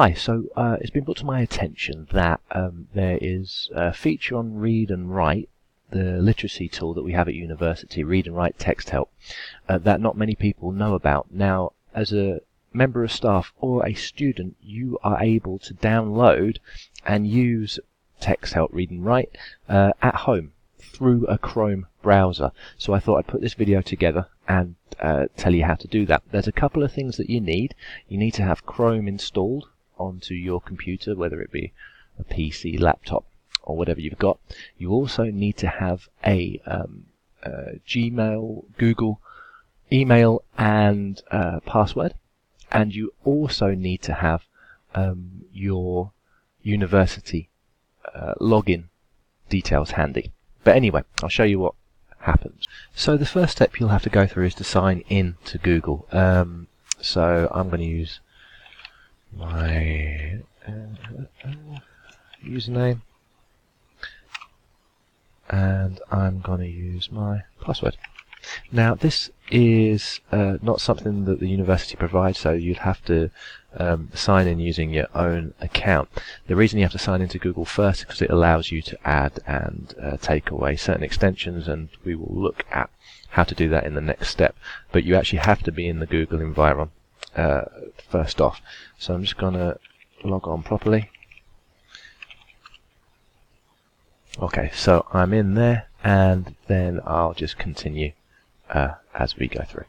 Hi, so it's been brought to my attention that there is a feature on Read and Write, the literacy tool that we have at university, Read and Write text help, that not many people know about. Now, as a member of staff or a student, you are able to download and use text help Read and Write at home through a Chrome browser. So I thought I'd put this video together and tell you how to do that. There's a couple of things that you need. You need to have Chrome installed onto your computer, whether it be a PC, laptop, or whatever you've got. You also need to have a Gmail, Google email and password, and you also need to have your university login details handy. But anyway, I'll show you what happens. So the first step you'll have to go through is to sign in to Google. So I'm going to use my username and I'm going to use my password. Now this is not something that the university provides, so you'd have to sign in using your own account. The reason you have to sign into Google first is because it allows you to add and take away certain extensions, and we will look at how to do that in the next step. But you actually have to be in the Google environment first off. So I'm just going to log on properly. Okay, so I'm in there, and then I'll just continue as we go through.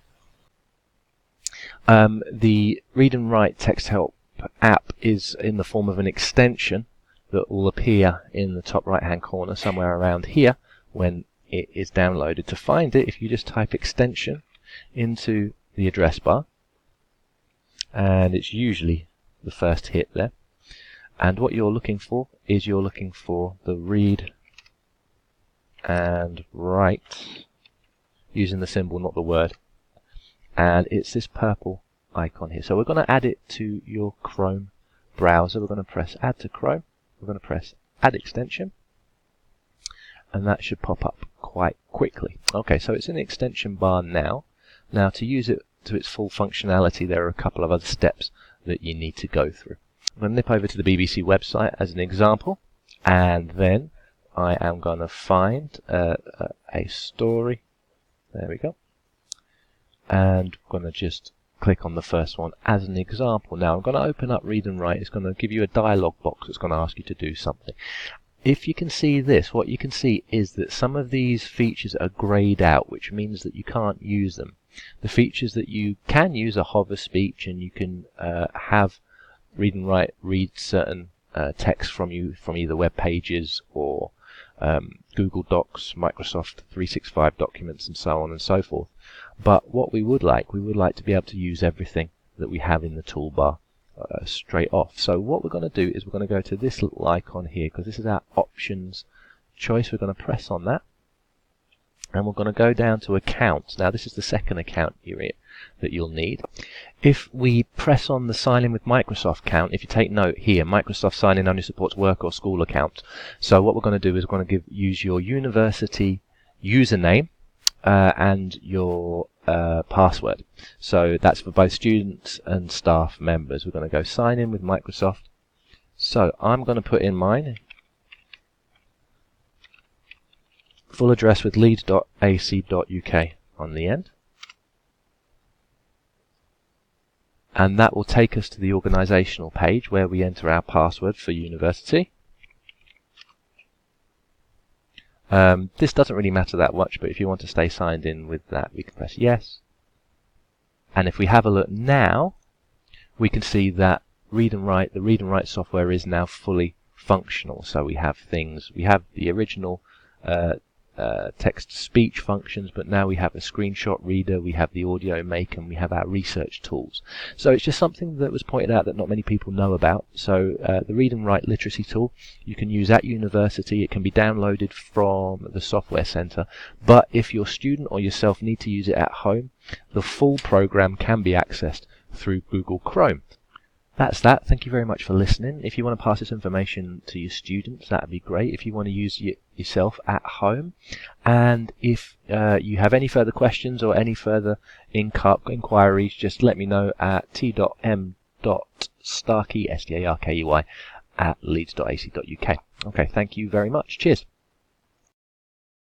The Read and Write text help app is in the form of an extension that will appear in the top right hand corner somewhere around here when it is downloaded. To find it, if you just type extension into the address bar, and it's usually the first hit there, and what you're looking for is you're looking for the Read and Write, using the symbol, not the word, and it's this purple icon here. So we're going to add it to your Chrome browser. We're going to press add to Chrome, we're going to press add extension, and that should pop up quite quickly. Okay, so it's in the extension bar now. Now to use it to its full functionality, there are a couple of other steps that you need to go through. I'm going to nip over to the BBC website as an example, and then I am going to find a story. There we go. And I'm going to just click on the first one as an example. Now I'm going to open up Read and Write. It's going to give you a dialog box that's going to ask you to do something. If you can see this, what you can see is that some of these features are grayed out, which means that you can't use them. The features that you can use are hover speech, and you can have Read and Write read certain text from either web pages or Google Docs, Microsoft 365 documents, and so on and so forth. But what we would like to be able to use everything that we have in the toolbar straight off. So what we're going to do is we're going to go to this little icon here, because this is our options choice. We're going to press on that, and we're going to go down to accounts. Now this is the second account that you'll need. If we press on the sign in with Microsoft account, if you take note here, Microsoft sign in only supports work or school accounts. So what we're going to do is we're going to use your university username and your password. So that's for both students and staff members. We're going to go sign in with Microsoft. So I'm going to put in mine, full address with leeds.ac.uk on the end. And that will take us to the organisational page where we enter our password for university. This doesn't really matter that much, but if you want to stay signed in with that, we can press yes. And if we have a look now, we can see that the Read and Write software is now fully functional. So we have the original text-to-speech functions, but now we have a screenshot reader, we have the audio make, and we have our research tools. So it's just something that was pointed out that not many people know about. So the Read and Write literacy tool you can use at university. It can be downloaded from the software center, but if your student or yourself need to use it at home, the full program can be accessed through Google Chrome. That's that. Thank you very much for listening. If you want to pass this information to your students, that would be great. If you want to use it yourself at home, and if you have any further questions or any further inquiries, just let me know at t.m. Starkey, Starkey, at leeds.ac.uk. Okay, thank you very much. Cheers.